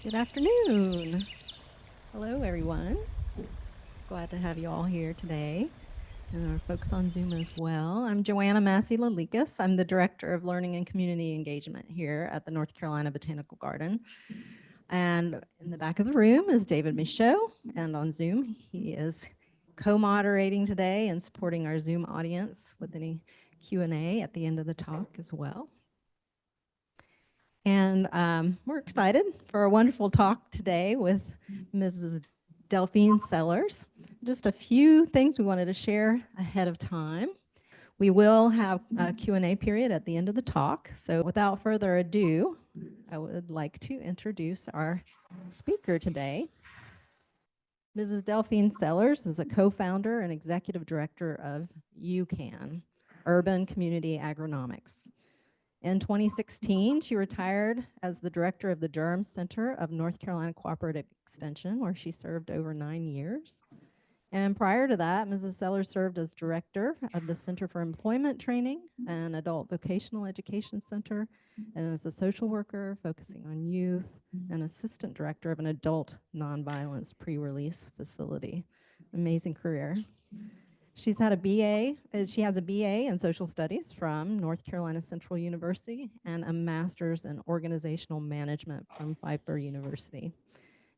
Good afternoon. Hello, everyone. Glad to have you all here today, and our folks on Zoom as well. I'm Joanna Massey-Lalikas. I'm the Director of Learning and Community Engagement here at the North Carolina Botanical Garden. And in the back of the room is David Michaud, and on Zoom, he is co-moderating today and supporting our Zoom audience with any Q&A at the end of the talk as well. And we're excited for a wonderful talk today with Mrs. Delphine Sellars. Just a few things we wanted to share ahead of time. We will have a Q&A period at the end of the talk. So without further ado, I would like to introduce our speaker today. Mrs. Delphine Sellars is a co-founder and executive director of UCAN, Urban Community AgriNomics. In 2016, she retired as the director of the Durham Center of North Carolina Cooperative Extension, where she served over 9 years. And prior to that, Mrs. Sellars served as director of the Center for Employment Training and Adult Vocational Education Center, and as a social worker focusing on youth, and assistant director of an adult nonviolence pre-release facility. Amazing career. She has a BA in social studies from North Carolina Central University and a master's in organizational management from Pfeiffer University.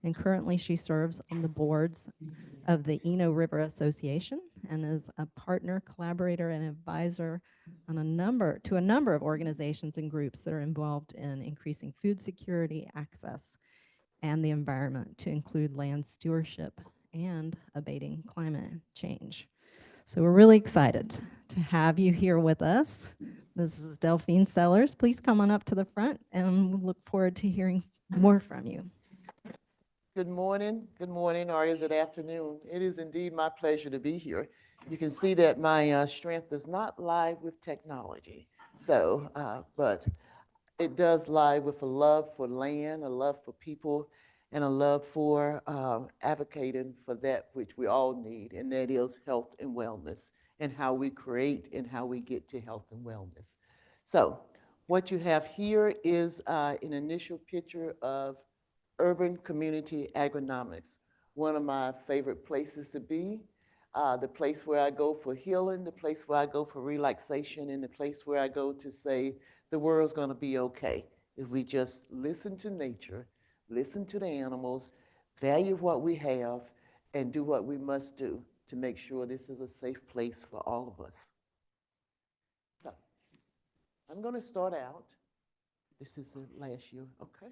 And currently she serves on the boards of the Eno River Association and is a partner, collaborator, and advisor on a number of organizations and groups that are involved in increasing food security, access, and the environment, to include land stewardship and abating climate change. So we're really excited to have you here with us. This is Delphine Sellars. Please come on up to the front, and we look forward to hearing more from you. Good morning, or is it afternoon? It is indeed my pleasure to be here. You can see that my strength does not lie with technology, but it does lie with a love for land, a love for people, and a love for advocating for that which we all need, and that is health and wellness, and how we create and how we get to health and wellness. So what you have here is an initial picture of Urban Community AgriNomics, one of my favorite places to be, the place where I go for healing, the place where I go for relaxation, and the place where I go to say the world's going to be okay if we just listen to nature, listen to the animals, value what we have, and do what we must do to make sure this is a safe place for all of us. So I'm going to start out. This is the last year, okay?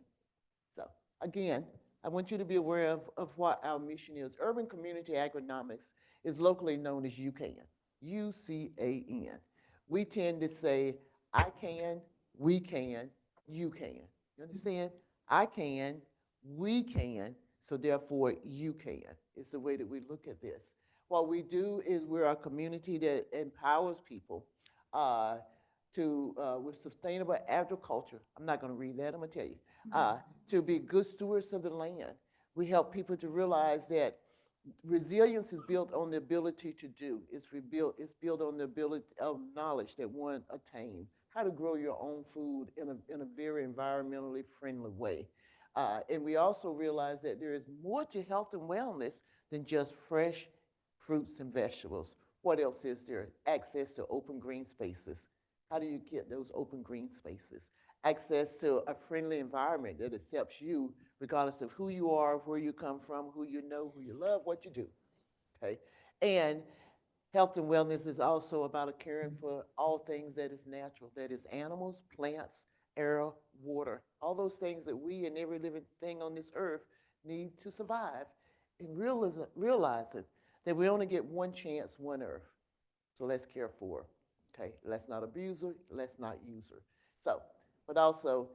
So again, I want you to be aware of what our mission is. Urban Community AgriNomics is locally known as UCAN, UCAN. We tend to say, I can, we can, you can. You understand? I can, we can, so therefore you can. It's the way that we look at this. What we do is we're a community that empowers people with sustainable agriculture. I'm not going to read that, I'm going to tell you. To be good stewards of the land. We help people to realize that resilience is built on the ability to do. It's built on the ability of knowledge that one attained. How to grow your own food in a very environmentally friendly way. And we also realize that there is more to health and wellness than just fresh fruits and vegetables. What else is there? Access to open green spaces. How do you get those open green spaces? Access to a friendly environment that accepts you regardless of who you are, where you come from, who you know, who you love, what you do, okay? And health and wellness is also about caring for all things that is natural, that is animals, plants, air, water, all those things that we and every living thing on this earth need to survive, and realizing that we only get one chance, one earth. So let's care for her. Okay, let's not abuse her, let's not use her. So, but also,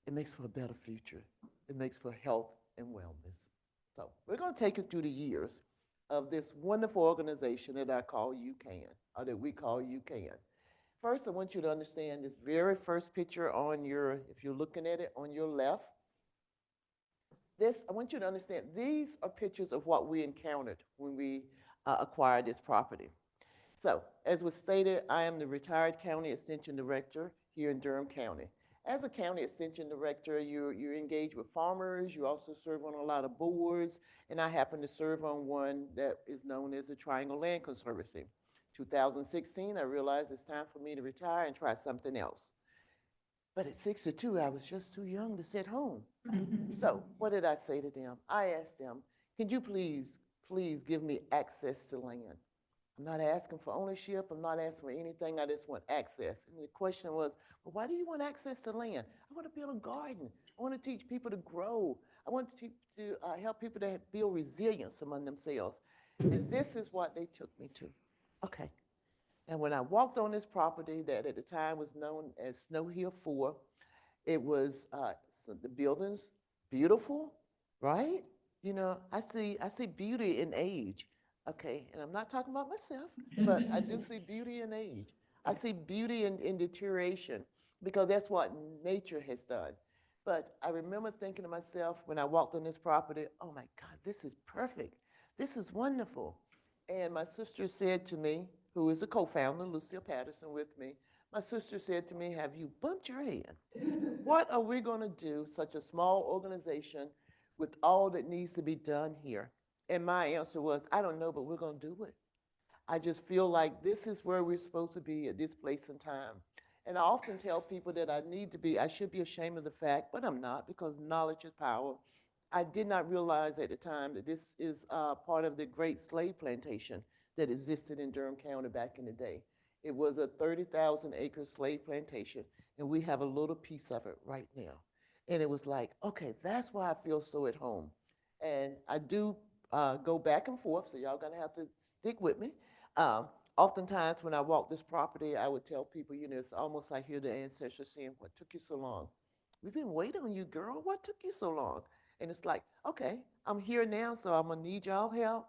it makes for a better future. It makes for health and wellness. So we're going to take you through the years of this wonderful organization that I call UCAN, or that we call UCAN. First, I want you to understand this very first picture on your, if you're looking at it on your left, I want you to understand, these are pictures of what we encountered when we acquired this property. So, as was stated, I am the retired county extension director here in Durham County. as a county extension director, you're engaged with farmers. You also serve on a lot of boards, and I happen to serve on one that is known as the Triangle Land Conservancy. 2016, I realized it's time for me to retire and try something else. But at 62, I was just too young to sit home. So what did I say to them? I asked them, "Could you please give me access to land? I'm not asking for ownership. I'm not asking for anything. I just want access." And the question was, "Well, why do you want access to land?" "I want to build a garden. I want to teach people to grow. I want to help people to build resilience among themselves." And this is what they took me to. Okay. And when I walked on this property that at the time was known as Snow Hill 4, it was so the buildings beautiful, right? You know, I see beauty in age. Okay, and I'm not talking about myself, but I do see beauty in age. I see beauty in deterioration because that's what nature has done. But I remember thinking to myself when I walked on this property, "Oh my God, this is perfect. This is wonderful." And my sister said to me, who is a co-founder, Lucille Patterson, with me, my sister said to me, "Have you bumped your head? What are we going to do, such a small organization, with all that needs to be done here?" And my answer was, "I don't know, but we're going to do it. I just feel like this is where we're supposed to be at this place and time." And I often tell people that I should be ashamed of the fact, but I'm not, because knowledge is power. I did not realize at the time that this is part of the great slave plantation that existed in Durham County back in the day. It was a 30,000 acre slave plantation, and we have a little piece of it right now. And it was like, okay, that's why I feel so at home. And I do go back and forth, so y'all gonna have to stick with me. Um, Oftentimes when I walk this property, I would tell people, you know, it's almost like hear the ancestors saying, "What took you so long? We've been waiting on you, girl. What took you so long?" And it's like, okay, I'm here now, so I'm gonna need y'all help.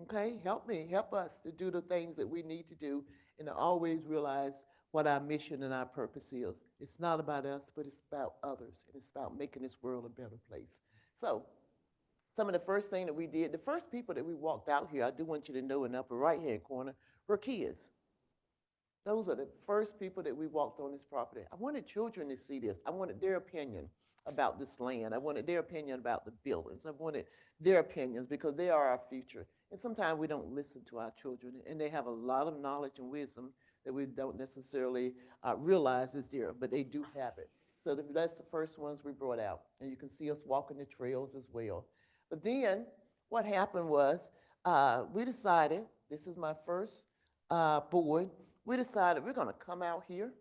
Okay, help me, help us to do the things that we need to do, and to always realize what our mission and our purpose is. It's not about us, but it's about others, and it's about making this world a better place. So some of the first thing that we did, the first people that we walked out here, I do want you to know in the upper right-hand corner, were kids. Those are the first people that we walked on this property. I wanted children to see this. I wanted their opinion about this land. I wanted their opinion about the buildings. I wanted their opinions because they are our future. And sometimes we don't listen to our children, and they have a lot of knowledge and wisdom that we don't necessarily realize is there, but they do have it. So that's the first ones we brought out. And you can see us walking the trails as well. But then what happened was we decided, this is my first board, we decided we're going to come out here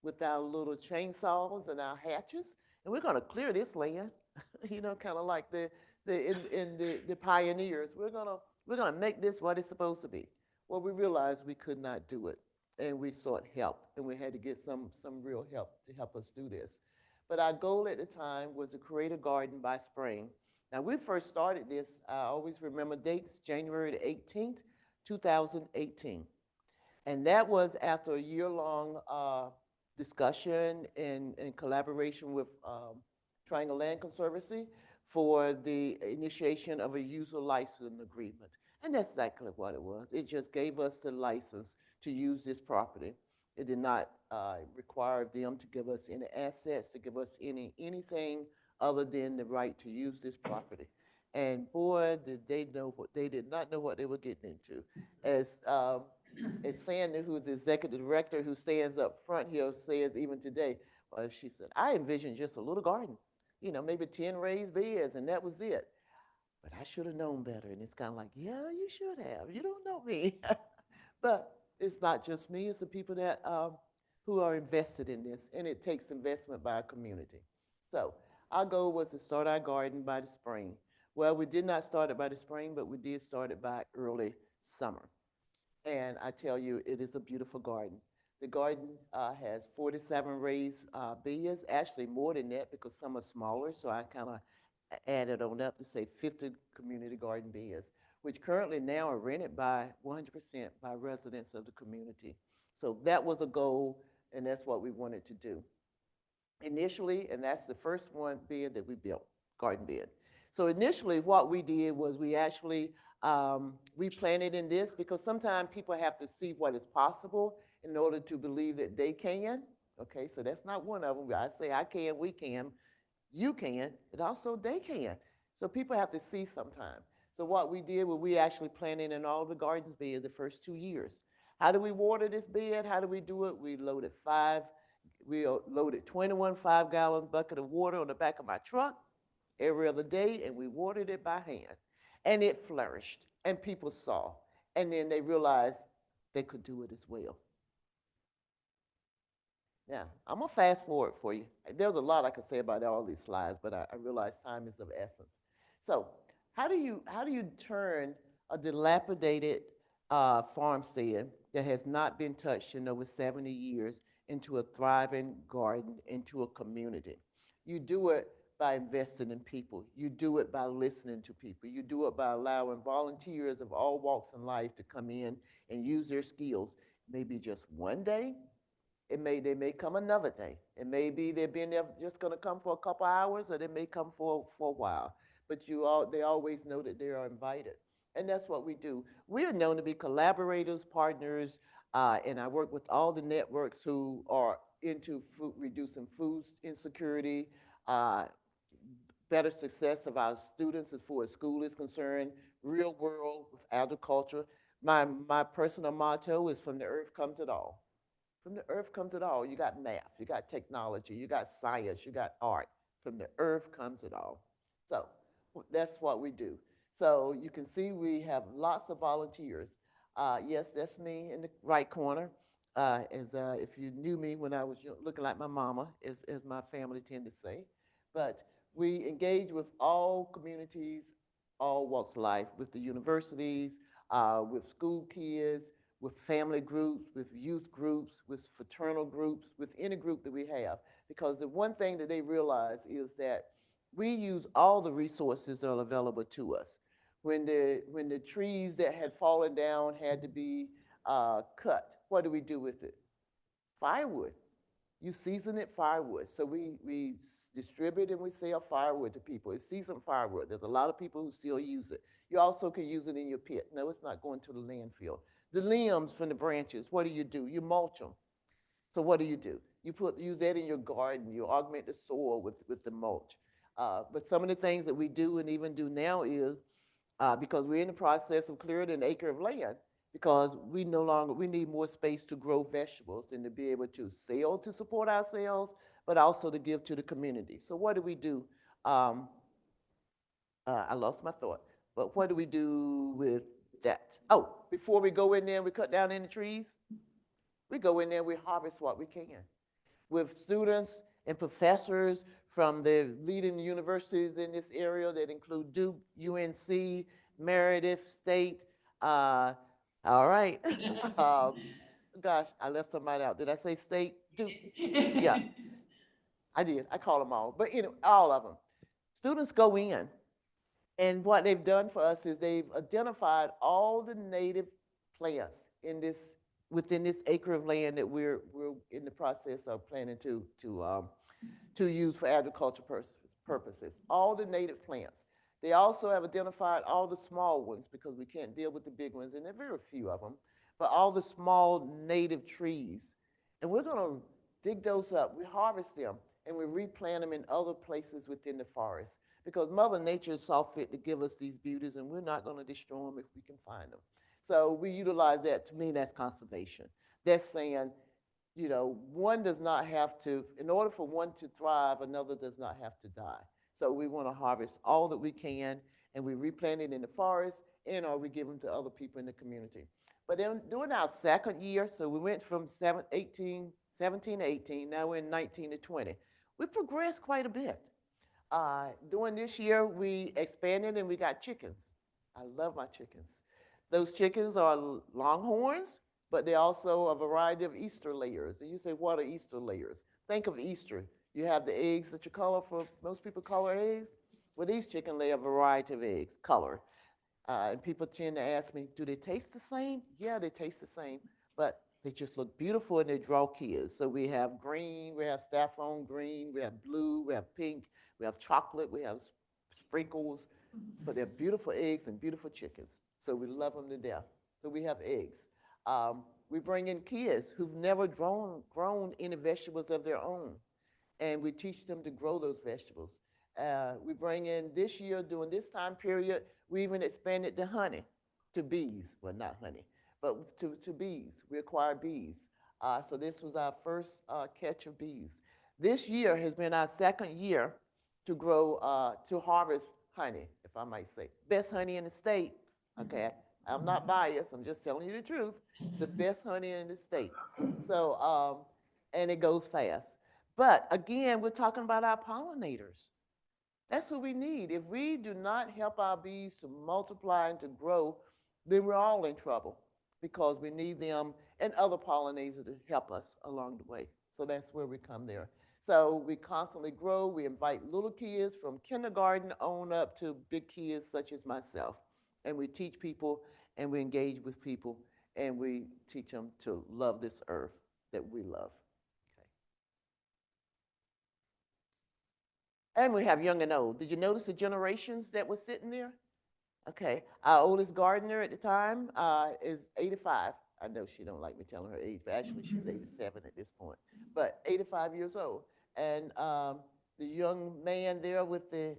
with our little chainsaws and our hatches, and we're going to clear this land. You know, kind of like the pioneers. We're gonna make this what it's supposed to be. Well, we realized we could not do it, and we sought help, and we had to get some real help to help us do this. But our goal at the time was to create a garden by spring. Now, we first started this, I always remember dates, January the 18th, 2018. And that was after a year-long discussion and collaboration with Triangle Land Conservancy for the initiation of a user license agreement. And that's exactly what it was. It just gave us the license to use this property. It did not require them to give us any assets, to give us anything other than the right to use this property. And boy, did they did not know what they were getting into. As Sandy, who's the executive director, who stands up front here, says even today, well, she said, "I envisioned just a little garden, you know, maybe 10 raised beds, and that was it. But I should have known better." And it's kind of like, yeah, you should have. You don't know me. But it's not just me, it's the people that who are invested in this, and it takes investment by our community. So our goal was to start our garden by the spring. Well, we did not start it by the spring, but we did start it by early summer. And I tell you, it is a beautiful garden. The garden has 47 raised beds, actually more than that because some are smaller, so I kind of added on up to say 50 community garden beds, which currently now are rented by 100% by residents of the community. So that was a goal, and that's what we wanted to do initially, and that's the first one bed that we built, garden bed. So initially what we did was we actually we planted in this because sometimes people have to see what is possible in order to believe that they can, Okay, so that's not one of them. I say I can, we can, you can, and also they can. So people have to see sometime. So what we did was we actually planted in all the gardens bed the first 2 years. How do we water this bed? How do we do it? We loaded 21 5-gallon bucket of water on the back of my truck every other day, and we watered it by hand. And it flourished, and people saw. And then they realized they could do it as well. Now, I'm gonna fast forward for you. There's a lot I could say about all these slides, but I realize time is of essence. So, how do you turn a dilapidated farmstead that has not been touched in over 70 years into a thriving garden, into a community? You do it by investing in people. You do it by listening to people. You do it by allowing volunteers of all walks in life to come in and use their skills. Maybe just one day, they may come another day. It may be they're being there just going to come for a couple hours, or they may come for a while. But they always know that they are invited, and that's what we do. We are known to be collaborators, partners, and I work with all the networks who are into reducing food insecurity, uh, better success of our students as far as school is concerned, real world with agriculture. My personal motto is "From the earth comes it all." From the earth comes it all. You got math, you got technology, you got science, you got art. From the earth comes it all. So that's what we do. So you can see we have lots of volunteers. Yes, that's me in the right corner. If you knew me when I was looking like my mama, as my family tend to say. But we engage with all communities, all walks of life, with the universities, with school kids, with family groups, with youth groups, with fraternal groups, with any group that we have. Because the one thing that they realize is that we use all the resources that are available to us. When the trees that had fallen down had to be cut, what do we do with it? Firewood. You season it firewood. So we distribute and we sell firewood to people. It's seasoned firewood. There's a lot of people who still use it. You also can use it in your pit. No, it's not going to the landfill. The limbs from the branches, what do? You mulch them. So what do? You use that in your garden. You augment the soil with the mulch. But some of the things that we do and even do now is because we're in the process of clearing an acre of land because we need more space to grow vegetables and to be able to sell to support ourselves, but also to give to the community. So what do we do? I lost my thought, but what do we do with that? Oh, before we go in there and we cut down any trees, we go in there and we harvest what we can with students and professors from the leading universities in this area that include Duke, UNC, Meredith State. All right. Gosh, I left somebody out. Did I say state? Duke. Yeah, I did. I call them all. But all of them. Students go in, and what they've done for us is they've identified all the native plants within this acre of land that we're in the process of planning to use for agriculture purposes. All the native plants. They also have identified all the small ones because we can't deal with the big ones, and there are very few of them, but all the small native trees. And we're going to dig those up. We harvest them, and we replant them in other places within the forest because Mother Nature saw fit to give us these beauties, and we're not going to destroy them if we can find them. So we utilize that. To me, that's conservation. That's saying, one does not have to, in order for one to thrive, another does not have to die. So we want to harvest all that we can, and we replant it in the forest, or we give them to other people in the community. But then during our second year, so we went from 17 to 18, now we're in 19 to 20. We progressed quite a bit. During this year, we expanded and we got chickens. I love my chickens. Those chickens are longhorns, but they're also a variety of Easter layers. And you say, what are Easter layers? Think of Easter. You have the eggs that you color for, most people color eggs. Well, these chicken lay a variety of eggs, color. And people tend to ask me, do they taste the same? Yeah, they taste the same, but they just look beautiful and they draw kids. So we have green, we have saffron green, we have blue, we have pink, we have chocolate, we have sprinkles, but they're beautiful eggs and beautiful chickens. So we love them to death. So we have eggs. We bring in kids who've never grown any vegetables of their own, and we teach them to grow those vegetables. We bring in this year, during this time period, we even expanded the honey to bees. Well, not honey, but to bees. We acquired bees. So this was our first catch of bees. This year has been our second year to grow, to harvest honey, if I might say. Best honey in the state, okay? I'm not biased, I'm just telling you the truth. It's the best honey in the state. So, and it goes fast. But again, we're talking about our pollinators. That's what we need. If we do not help our bees to multiply and to grow, then we're all in trouble because we need them and other pollinators to help us along the way. So that's where we come there. So we constantly grow. We invite little kids from kindergarten on up to big kids such as myself. And we teach people and we engage with people and we teach them to love this earth that we love. And we have young and old. Did you notice the generations that were sitting there? Okay, our oldest gardener at the time is 85. I know she don't like me telling her age, but actually she's 87 at this point, but 85 years old. And the young man there with the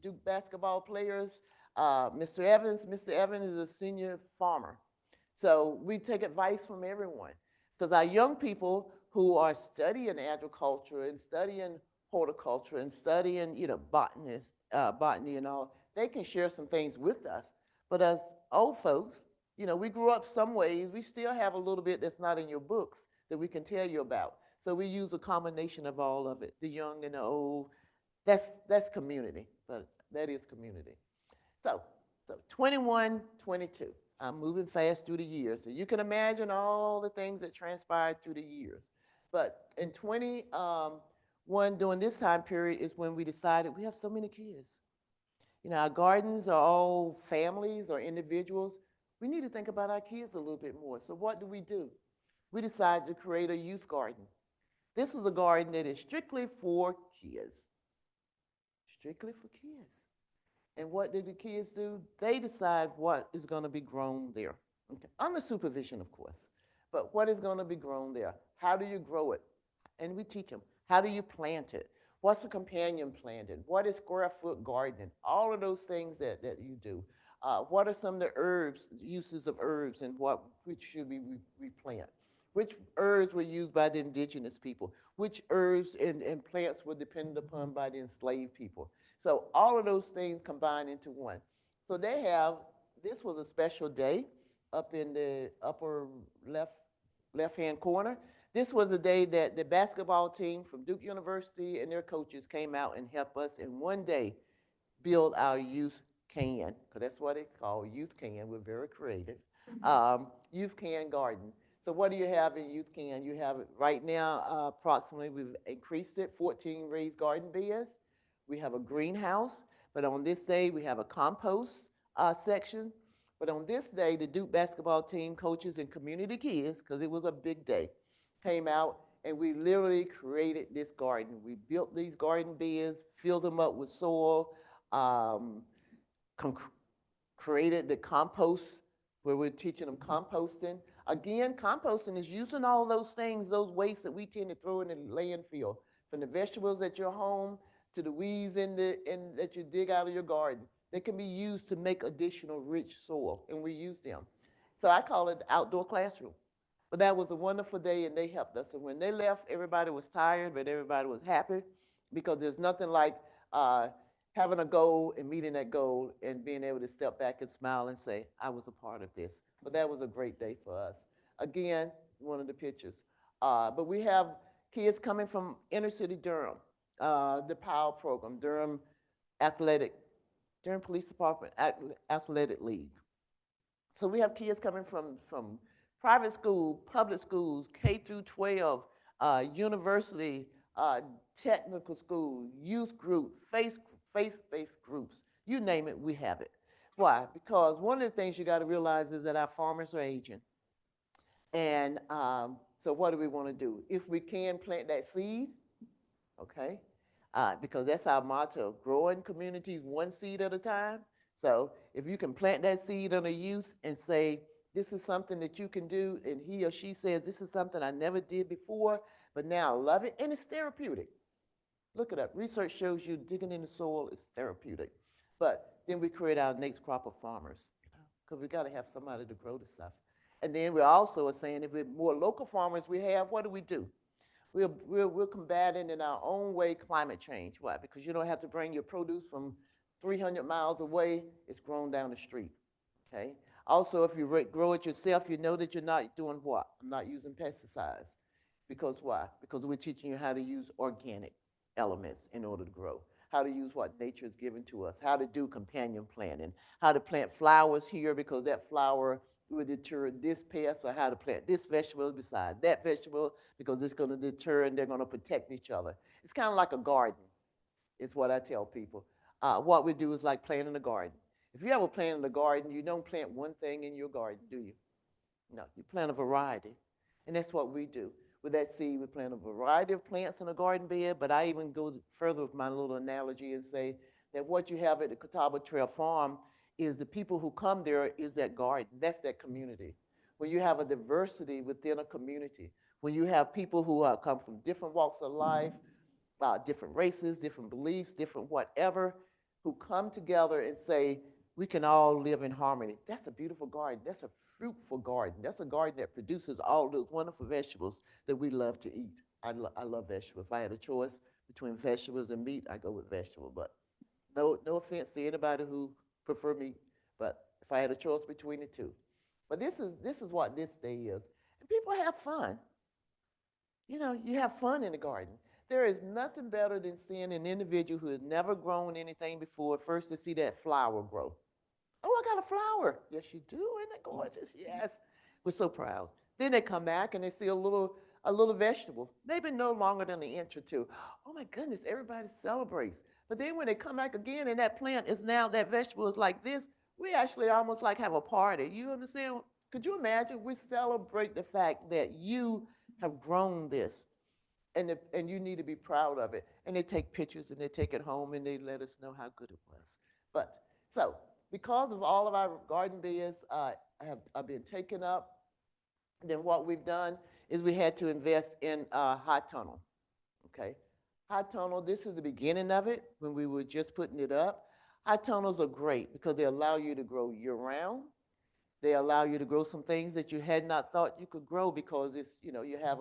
Duke basketball players, Mr. Evans. Mr. Evans is a senior farmer. So we take advice from everyone because our young people who are studying agriculture and studying horticulture and studying, botany and all, they can share some things with us. But as old folks, we grew up some ways. We still have a little bit that's not in your books that we can tell you about. So we use a combination of all of it, the young and the old. That's community, but that is community. So 21, 22. I'm moving fast through the years. So you can imagine all the things that transpired through the years. But in 21, during this time period is when we decided we have so many kids. Our gardens are all families or individuals. We need to think about our kids a little bit more. So what do? We decided to create a youth garden. This was a garden that is strictly for kids. Strictly for kids. And what did the kids do? They decide what is going to be grown there. Okay. Under supervision, of course. But what is going to be grown there? How do you grow it? And we teach them. How do you plant it? What's the companion planting? What is square foot gardening? All of those things that you do. What are some of the herbs, uses of herbs, and which should we replant? Which herbs were used by the indigenous people? Which herbs and plants were depended upon by the enslaved people? So all of those things combined into one. So this was a special day up in the upper left-hand corner. This was the day that the basketball team from Duke University and their coaches came out and helped us in one day build our youth can, because that's what it's called, youth can. We're very creative. Youth can garden. So what do you have in youth can? You have it right now, approximately, we've increased it, 14 raised garden beds. We have a greenhouse, but on this day, we have a compost section. But on this day, the Duke basketball team, coaches, and community kids, because it was a big day, came out and we literally created this garden. We built these garden beds, filled them up with soil, created the compost where we're teaching them composting. Again, composting is using all those things, those wastes that we tend to throw in the landfill, from the vegetables at your home to the weeds that you dig out of your garden. They can be used to make additional rich soil, and we use them. So I call it the outdoor classroom. But that was a wonderful day, and they helped us. And when they left, everybody was tired, but everybody was happy, because there's nothing like having a goal and meeting that goal and being able to step back and smile and say, I was a part of this. But that was a great day for us. Again, one of the pictures. But we have kids coming from inner city Durham, the POW program, Durham Police Department Athletic League. So we have kids coming from private school, public schools, K through 12, university, technical school, youth group, faith-based groups, you name it, we have it. Why? Because one of the things you got to realize is that our farmers are aging. And so what do we want to do? If we can plant that seed, okay, because that's our motto, growing communities one seed at a time. So if you can plant that seed on the youth and say, This is something that you can do, and he or she says, this is something I never did before, but now I love it, and it's therapeutic. Look it up. Research shows you digging in the soil is therapeutic. But then we create our next crop of farmers, because we got to have somebody to grow the stuff. And then we also are saying if we're more local farmers we have, what do? We're combating in our own way climate change. Why? Because you don't have to bring your produce from 300 miles away. It's grown down the street. Okay. Also, if you grow it yourself, you know that you're not doing what? I'm not using pesticides. Because why? Because we're teaching you how to use organic elements in order to grow, how to use what nature has given to us, how to do companion planting, how to plant flowers here because that flower will deter this pest, or how to plant this vegetable beside that vegetable because it's going to deter and they're going to protect each other. It's kind of like a garden, is what I tell people. What we do is like planting a garden. If you ever plant in a garden, you don't plant one thing in your garden, do you? No, you plant a variety. And that's what we do. With that seed, we plant a variety of plants in a garden bed, but I even go further with my little analogy and say that what you have at the Catawba Trail Farm is the people who come there is that garden. That's that community. When you have a diversity within a community, when you have people who come from different walks of life, different races, different beliefs, different whatever, who come together and say, we can all live in harmony. That's a beautiful garden. That's a fruitful garden. That's a garden that produces all those wonderful vegetables that we love to eat. I love vegetables. If I had a choice between vegetables and meat, I go with vegetable. But no offense to anybody who prefer meat. But if I had a choice between the two. But this is what this day is. And people have fun. You know, you have fun in the garden. There is nothing better than seeing an individual who has never grown anything before, first to see that flower grow. Oh, I got a flower. Yes, you do. Isn't it gorgeous? Yes. We're so proud. Then they come back and they see a little vegetable, maybe no longer than an inch or two. Oh my goodness, everybody celebrates. But then when they come back again and that plant is now, that vegetable is like this, we actually almost like have a party. You understand? Could you imagine? We celebrate the fact that you have grown this, and you need to be proud of it. And they take pictures and they take it home and they let us know how good it was. But so because of all of our garden beds have been taken up, then what we've done is we had to invest in a high tunnel. Okay, high tunnel. This is the beginning of it when we were just putting it up. High tunnels are great because they allow you to grow year round. They allow you to grow some things that you had not thought you could grow because it's, you know, you have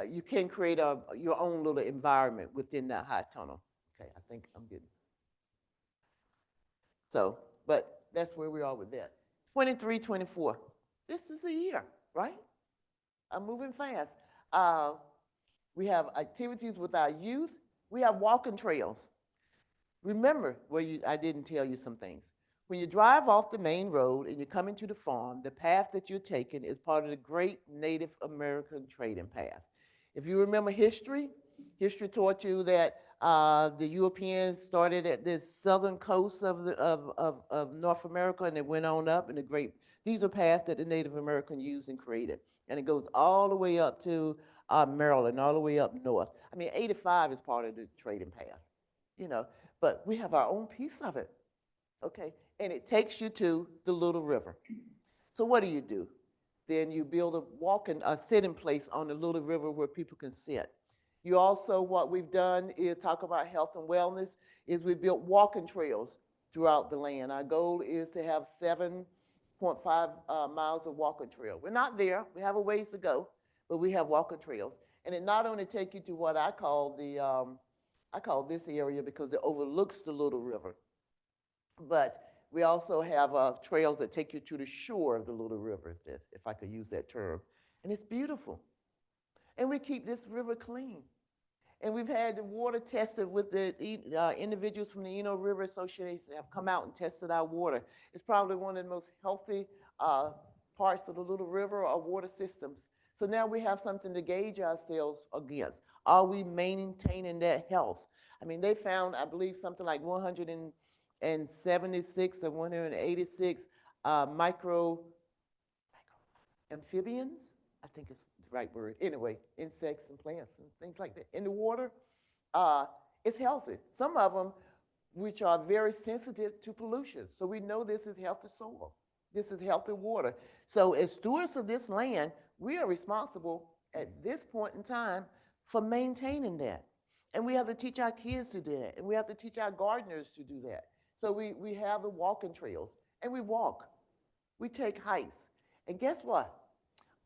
you can create your own little environment within that high tunnel. Okay, I think I'm getting. So, but that's where we are with that. 23, 24. This is a year, right? I'm moving fast. Uh, we have activities with our youth. We have walking trails. Remember, I didn't tell you some things. When you drive off the main road and you come into the farm, the path that you're taking is part of the great Native American trading path. If you remember history taught you that the Europeans started at this southern coast of North America and they went on up and these are paths that the Native American used and created. And it goes all the way up to Maryland, all the way up north. I mean, 85 is part of the trading path, you know, but we have our own piece of it, okay? And it takes you to the Little River. So what do? Then you build a sitting place on the Little River where people can sit. You also, what we've done is talk about health and wellness, is we built walking trails throughout the land. Our goal is to have 7.5 miles of walking trail. We're not there, we have a ways to go, but we have walking trails. And it not only take you to what I call I call this area because it overlooks the Little River, but we also have trails that take you to the shore of the Little River, if I could use that term. And it's beautiful. And we keep this river clean. And we've had the water tested with the individuals from the Eno River Association have come out and tested our water. It's probably one of the most healthy parts of the Little River or water systems. So now we have something to gauge ourselves against. Are we maintaining that health? I mean, they found, I believe, something like 176 or 186 micro amphibians, I think it's the right word. Anyway, insects and plants and things like that in the water. It's healthy. Some of them, which are very sensitive to pollution. So we know this is healthy soil. This is healthy water. So as stewards of this land, we are responsible at this point in time for maintaining that. And we have to teach our kids to do that. And we have to teach our gardeners to do that. So we have the walking trails, and we walk. We take hikes. And guess what?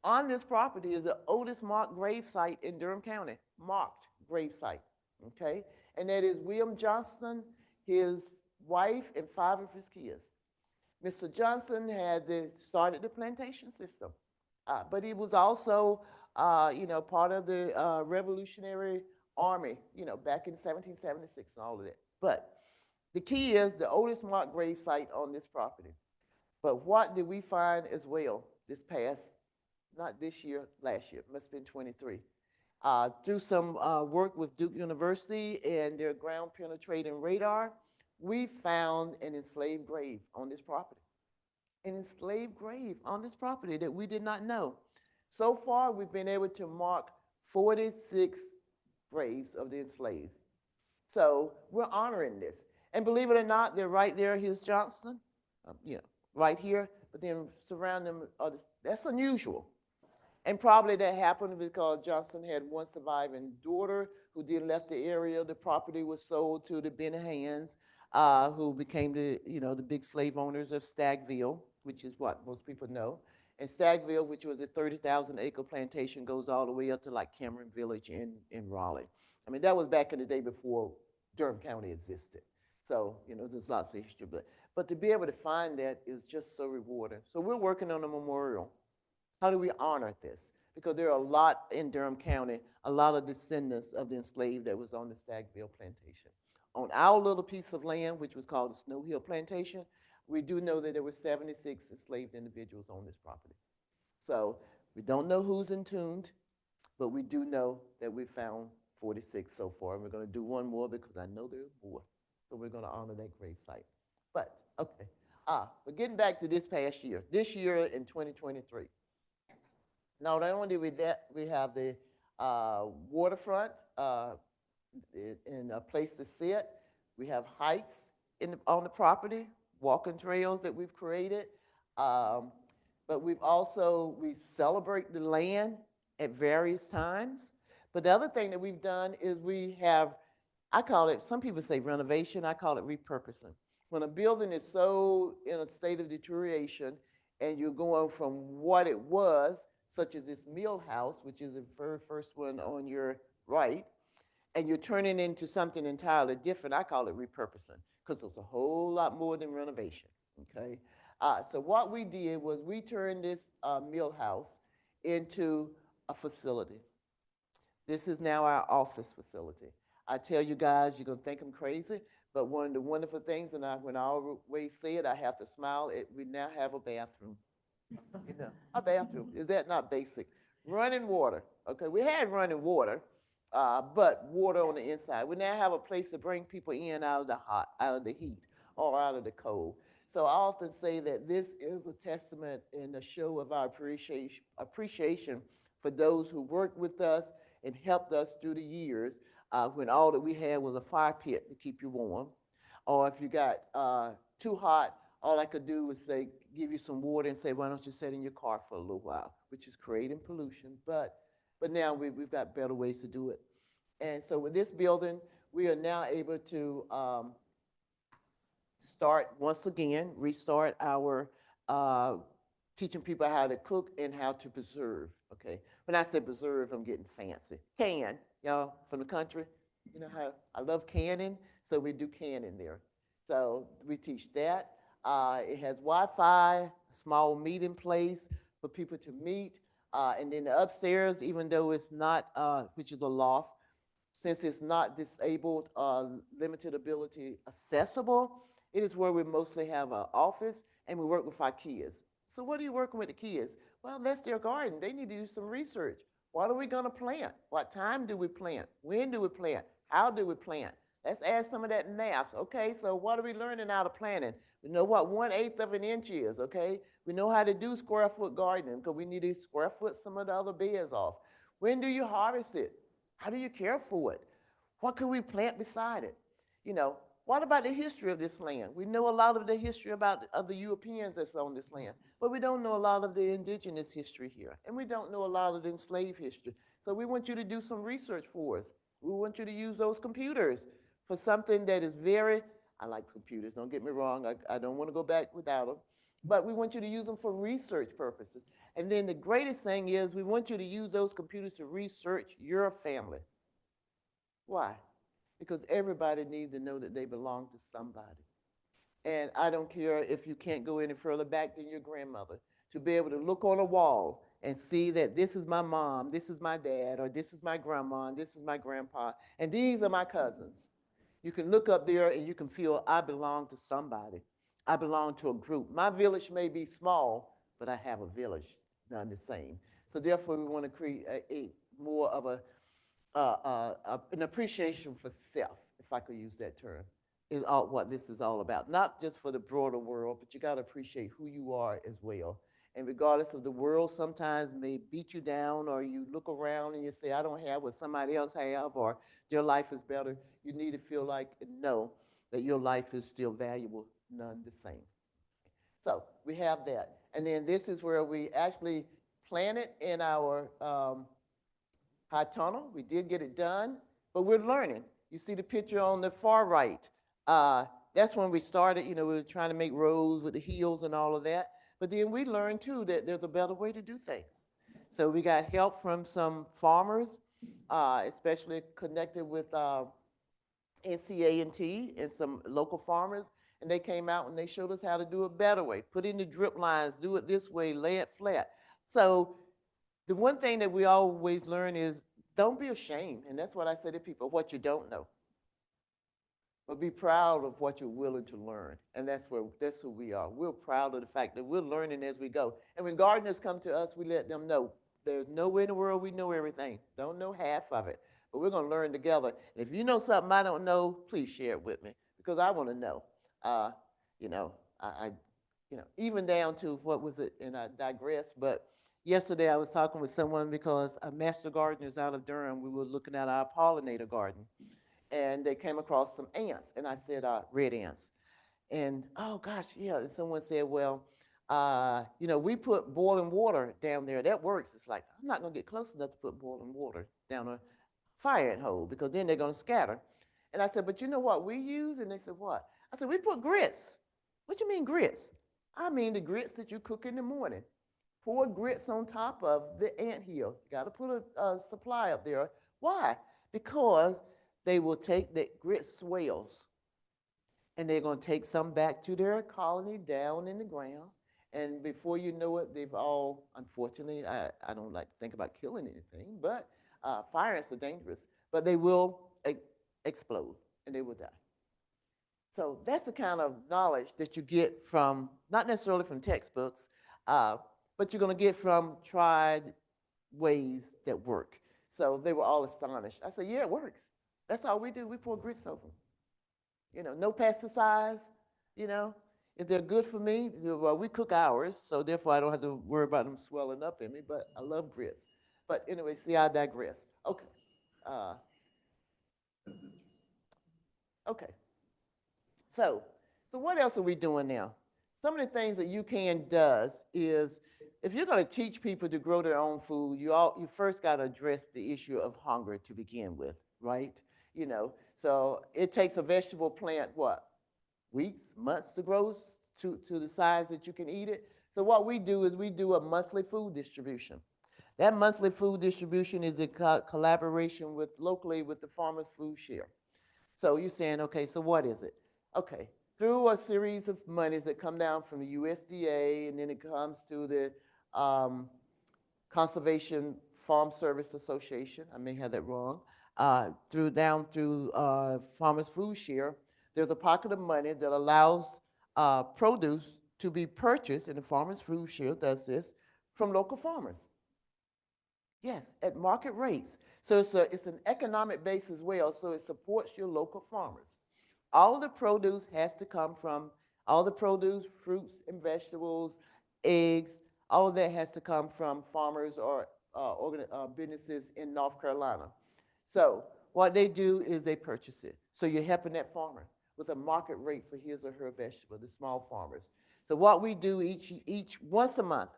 On this property is the oldest marked grave site in Durham County, marked grave site, okay? And that is William Johnston, his wife, and 5 of his kids. Mr. Johnson had started the plantation system, but he was also, part of the Revolutionary Army, back in 1776 and all of that. But the key is the oldest marked grave site on this property. But what did we find as well this past, not this year, last year, must have been 23. Through some work with Duke University and their ground penetrating radar, we found an enslaved grave on this property. An enslaved grave on this property that we did not know. So far, we've been able to mark 46 graves of the enslaved. So we're honoring this. And believe it or not, they're right there, here's Johnston, right here, but then surrounding them, that's unusual. And probably that happened because Johnson had one surviving daughter who then left the area. The property was sold to the Benahans, who became the big slave owners of Stagville, which is what most people know. And Stagville, which was a 30,000 acre plantation, goes all the way up to like Cameron Village in Raleigh. I mean, that was back in the day before Durham County existed. So, there's lots of history. But to be able to find that is just so rewarding. So we're working on a memorial. How do we honor this? Because there are a lot in Durham County, a lot of descendants of the enslaved that was on the Stagville plantation. On our little piece of land, which was called the Snow Hill Plantation, we do know that there were 76 enslaved individuals on this property. So we don't know who's entombed, but we do know that we found 46 so far. And we're going to do one more because I know there's more. So we're going to honor that grave site. But, okay. But getting back to this past year, this year in 2023, not only did we have the waterfront and a place to sit. We have hikes on the property, walking trails that we've created. But we celebrate the land at various times. But the other thing that we've done is we have, I call it, some people say renovation, I call it repurposing. When a building is so in a state of deterioration and you're going from what it was, such as this mill house, which is the very first one on your right, and you're turning into something entirely different, I call it repurposing, because it's a whole lot more than renovation, okay? So what we did was we turned this mill house into a facility. This is now our office facility. I tell you guys, you're gonna think I'm crazy, but one of the wonderful things, and when I always say it, I have to smile, we now have a bathroom. A bathroom. Is that not basic? Running water. Okay, we had running water, but water on the inside. We now have a place to bring people in out of the heat, or out of the cold. So I often say that this is a testament and a show of our appreciation for those who worked with us and helped us through the years when all that we had was a fire pit to keep you warm. Or if you got too hot, all I could do was say, give you some water and say, why don't you sit in your car for a little while, which is creating pollution. But now we've got better ways to do it. And so with this building, we are now able to restart our teaching people how to cook and how to preserve, okay? When I say preserve, I'm getting fancy. Can, y'all from the country, you know how I love canning, so we do canning there. So we teach that. It has Wi-Fi, a small meeting place for people to meet. And then the upstairs, even though it's not, which is a loft, since it's not disabled, limited ability accessible, it is where we mostly have an office and we work with our kids. So what are you working with the kids? Well, that's their garden. They need to do some research. What are we gonna plant? What time do we plant? When do we plant? How do we plant? Let's add some of that math. Okay, so what are we learning out of planting? We know what 1/8 of an inch is, okay? We know how to do square foot gardening because we need to square foot some of the other beds off. When do you harvest it? How do you care for it? What could we plant beside it? What about the history of this land? We know a lot of the history of the Europeans that's on this land, but we don't know a lot of the indigenous history here, and we don't know a lot of the enslaved history. So we want you to do some research for us. We want you to use those computers for something that is very, I like computers, don't get me wrong, I don't want to go back without them, but we want you to use them for research purposes. And then the greatest thing is we want you to use those computers to research your family. Why? Because everybody needs to know that they belong to somebody. And I don't care if you can't go any further back than your grandmother, to be able to look on a wall and see that this is my mom, this is my dad, or this is my grandma, and this is my grandpa, and these are my cousins. You can look up there and you can feel I belong to somebody. I belong to a group. My village may be small, but I have a village, none the same. So therefore, we want to create more of an appreciation for self, if I could use that term, is all what this is all about. Not just for the broader world, but you got to appreciate who you are as well. And regardless of the world, sometimes may beat you down, or you look around and you say, I don't have what somebody else have, or your life is better. You need to feel like and know that your life is still valuable, none the same. So we have that. And then this is where we actually planted in our high tunnel. We did get it done, but we're learning. You see the picture on the far right. That's when we started, we were trying to make roads with the hills and all of that. But then we learned too that there's a better way to do things. So we got help from some farmers, especially connected with NCA&T and some local farmers. And they came out and they showed us how to do it better way. Put in the drip lines, do it this way, lay it flat. So the one thing that we always learn is don't be ashamed. And that's what I say to people, what you don't know. But be proud of what you're willing to learn. And that's who we are. We're proud of the fact that we're learning as we go. And when gardeners come to us, we let them know there's nowhere in the world we know everything. Don't know half of it. But we're going to learn together. And if you know something I don't know, please share it with me because I want to know. Even down to what was it, and I digress, but yesterday I was talking with someone because master gardeners out of Durham, we were looking at our pollinator garden, and they came across some ants, and I said, red ants. And, oh gosh, yeah, and someone said, well, we put boiling water down there. That works. It's like, I'm not going to get close enough to put boiling water down a fire ant hole because then they're going to scatter. And I said, but you know what we use? And they said, what? I said, we put grits. What you mean grits? I mean the grits that you cook in the morning. Pour grits on top of the ant hill. You got to put a supply up there. Why? Because they will take the grit swells and they're going to take some back to their colony down in the ground. And before you know it, they've all, unfortunately, I don't like to think about killing anything, but fire ants are dangerous. But they will explode and they will die. So that's the kind of knowledge that you get from, not necessarily from textbooks, but you're going to get from tried ways that work. So they were all astonished. I said, yeah, it works. That's all we do. We pour grits over them. No pesticides, If they're good for me, well, we cook ours, so therefore I don't have to worry about them swelling up in me, but I love grits. But anyway, see, I digress. Okay. Okay. So what else are we doing now? Some of the things that UCAN does is, if you're going to teach people to grow their own food, you first got to address the issue of hunger to begin with, right? So it takes a vegetable plant, what, weeks, months to grow to the size that you can eat it. So what we do is we do a monthly food distribution. That monthly food distribution is in collaboration locally with the Farmers Food Share. So you're saying, okay, so what is it? Okay, through a series of monies that come down from the USDA, and then it comes to the Conservation Farm Service Association, I may have that wrong, down through Farmers Food Share, there's a pocket of money that allows produce to be purchased, and the Farmers Food Share does this, from local farmers. Yes, at market rates. So it's an economic base as well, so it supports your local farmers. All of the produce has to come from, all the produce, fruits and vegetables, eggs, all of that has to come from farmers or businesses in North Carolina. So what they do is they purchase it. So you're helping that farmer. with a market rate for his or her vegetable, the small farmers. So what we do once a month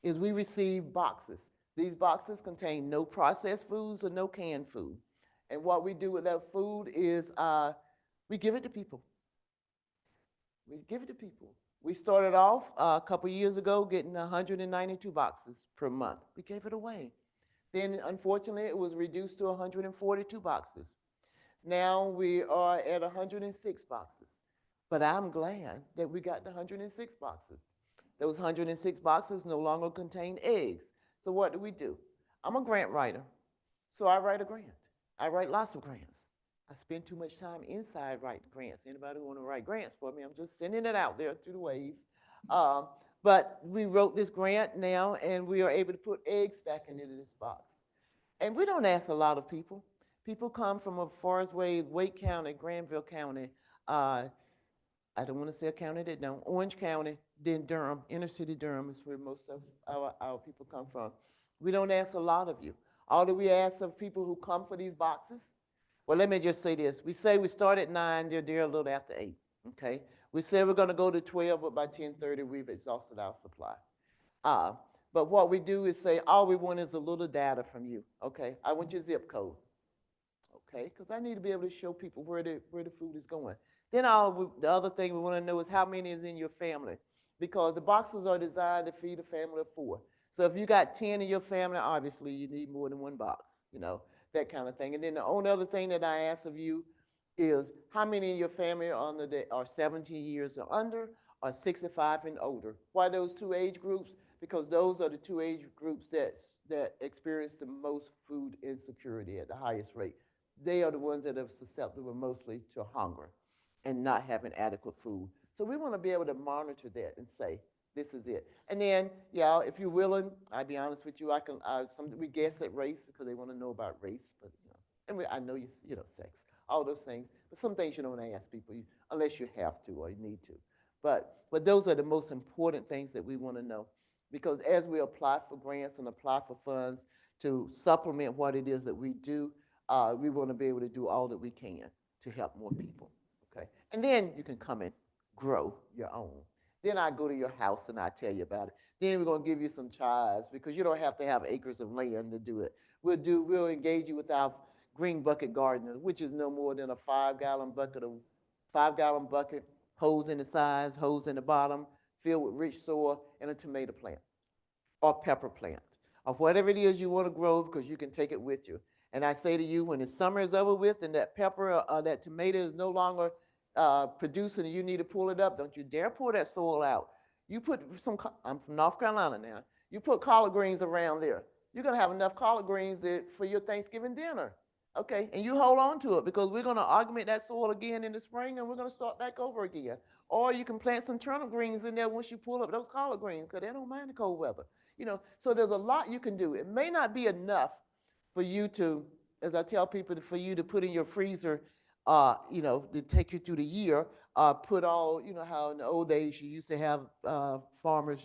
is we receive boxes. These boxes contain no processed foods or no canned food. And what we do with that food is we give it to people. We give it to people. We started off a couple years ago getting 192 boxes per month. We gave it away. Then, unfortunately, it was reduced to 142 boxes. Now we are at 106 boxes. But I'm glad that we got the 106 boxes. Those 106 boxes no longer contain eggs. So what do? I'm a grant writer, so I write a grant. I write lots of grants. I spend too much time inside writing grants. Anybody who want to write grants for me, I'm just sending it out there through the ways. But we wrote this grant now, and we are able to put eggs back into this box. And we don't ask a lot of people. People come from as far as Wake County, Granville County, I don't want to say a county that don't, Orange County, then Durham, inner city Durham is where most of our people come from. We don't ask a lot of you. All that we ask of people who come for these boxes, well, let me just say this. We say we start at 9, they're there a little after 8, okay? We say we're going to go to 12, but by 10:30, we've exhausted our supply. But what we do is say, all we want is a little data from you, okay? I want your zip code, okay? Because I need to be able to show people where the food is going. Then the other thing we want to know is how many is in your family, because the boxes are designed to feed a family of 4. So if you got 10 in your family, obviously you need more than one box, you know, that kind of thing. And then the only other thing that I ask of you is how many in your family are 17 years or under, or 65 and older. Why those 2 age groups? Because those are the 2 age groups that experience the most food insecurity at the highest rate. They are the ones that are susceptible mostly to hunger and not having adequate food. So we want to be able to monitor that and say, this is it. And then, yeah, if you're willing, I'll be honest with you, we guess at race because they want to know about race, but I know sex, all those things. But some things you don't ask people unless you have to or you need to. But those are the most important things that we want to know, because as we apply for grants and apply for funds to supplement what it is that we do, we want to be able to do all that we can to help more people. Okay, and then you can come and grow your own. Then I go to your house and I tell you about it. Then we're going to give you some chives, because you don't have to have acres of land to do it. We'll engage you with our green bucket gardener, which is no more than a 5-gallon bucket, hose in the sides, hose in the bottom, filled with rich soil, and a tomato plant or pepper plant or whatever it is you want to grow, because you can take it with you. And I say to you, when the summer is over with and that pepper or that tomato is no longer producing and you need to pull it up, don't you dare pull that soil out. You put I'm from North Carolina now, you put collard greens around there. You're going to have enough collard greens for your Thanksgiving dinner, okay? And you hold on to it, because we're going to augment that soil again in the spring and we're going to start back over again. Or you can plant some turnip greens in there once you pull up those collard greens, because they don't mind the cold weather. So there's a lot you can do. It may not be enough for you to, as I tell people, for you to put in your freezer, to take you through the year, put all, how in the old days you used to have farmers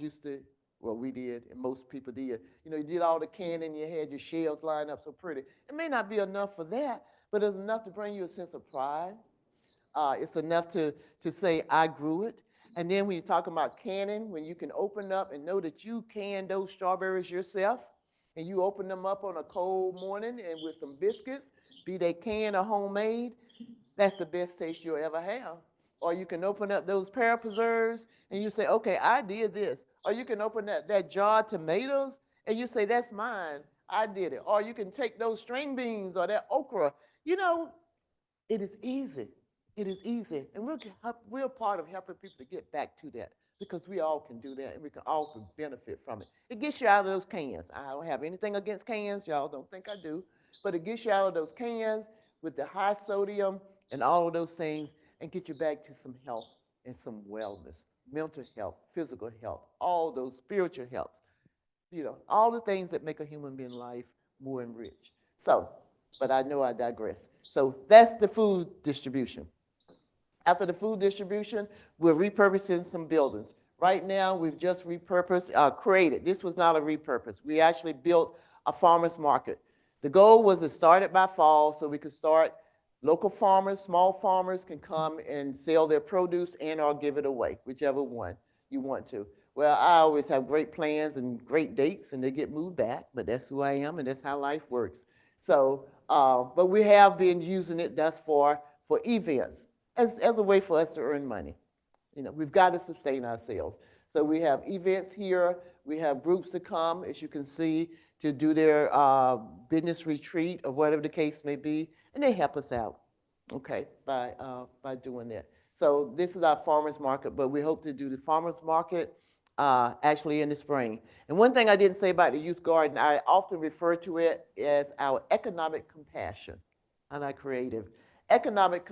we did, and most people did, you did all the canning, you had your shelves lined up so pretty. It may not be enough for that, but it's enough to bring you a sense of pride. It's enough to say, I grew it. And then when you talk about canning, when you can open up and know that you canned those strawberries yourself, and you open them up on a cold morning and with some biscuits, be they canned or homemade, that's the best taste you'll ever have. Or you can open up those pear preserves and you say, okay, I did this. Or you can open that jar of tomatoes and you say, that's mine, I did it. Or you can take those string beans or that okra. It is easy. It is easy. And we're part of helping people to get back to that, because we all can do that and we can all benefit from it. It gets you out of those cans. I don't have anything against cans, y'all don't think I do, but it gets you out of those cans with the high sodium and all of those things, and get you back to some health and some wellness, mental health, physical health, all those spiritual health, all the things that make a human being life more enriched. So, but I know I digress. So that's the food distribution. After the food distribution, we're repurposing some buildings. Right now, we've just created. This was not a repurpose. We actually built a farmer's market. The goal was to start it by fall so we could start Local farmers, small farmers can come and sell their produce and or give it away, whichever one you want to. Well, I always have great plans and great dates, and they get moved back, but that's who I am, and that's how life works. So, but we have been using it thus far for events as a way for us to earn money. You know, we've got to sustain ourselves. So we have events here. We have groups that come, as you can see, to do their business retreat or whatever the case may be, and they help us out, okay, by doing that. So this is our farmers market, but we hope to do the farmers market actually in the spring. And one thing I didn't say about the youth garden, I often refer to it as our economic compassion. I'm not creative. Economic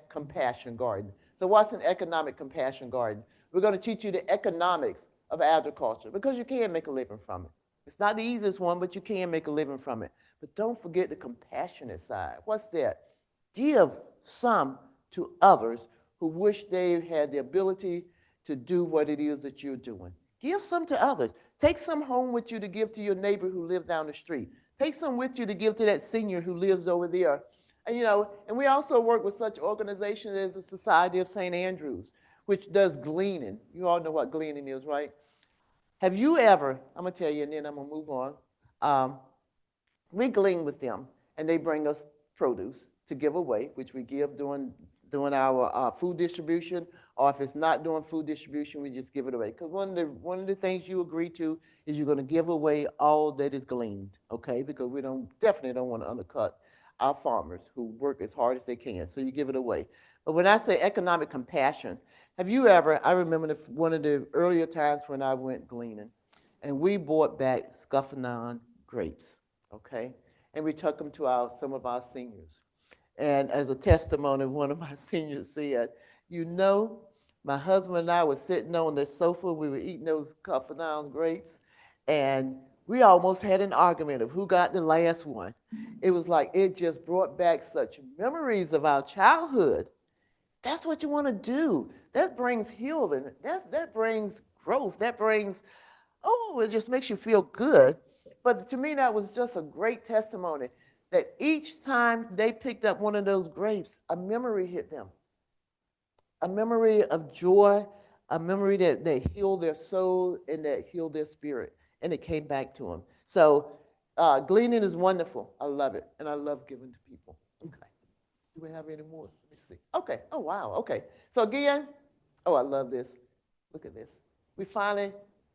compassion garden. So what's an economic compassion garden? We're going to teach you the economics of agriculture because you can make a living from it. It's not the easiest one, but you can make a living from it. But don't forget the compassionate side. What's that? Give some to others who wish they had the ability to do what it is that you're doing. Give some to others. Take some home with you to give to your neighbor who lives down the street. Take some with you to give to that senior who lives over there. And, you know, and we also work with such organizations as the Society of St. Andrews, which does gleaning. You all know what gleaning is, right? Have you ever, I'm going to tell you, and then I'm going to move on. We glean with them, and they bring us produce to give away, which we give during our food distribution, or if it's not doing food distribution, we just give it away. Because one of the things you agree to is you're going to give away all that is gleaned, okay? Because we definitely don't want to undercut our farmers who work as hard as they can, so you give it away. But when I say economic compassion, have you ever, I remember one of the earlier times when I went gleaning, and we bought back scuffing grapes, okay? And we took them to some of our seniors. And as a testimony, one of my seniors said, you know, my husband and I were sitting on the sofa, we were eating those scuffing grapes, and we almost had an argument of who got the last one. It was like, it just brought back such memories of our childhood. That's what you want to do. That brings healing. That brings growth. That brings, it just makes you feel good. But to me, that was just a great testimony that each time they picked up one of those grapes, a memory hit them. A memory of joy, a memory that healed their soul and that healed their spirit. And it came back to them. So gleaning is wonderful. I love it. And I love giving to people. Okay. Do we have any more? Let me see. Okay. Oh, wow. Okay. So again, I love this. Look at this. We finally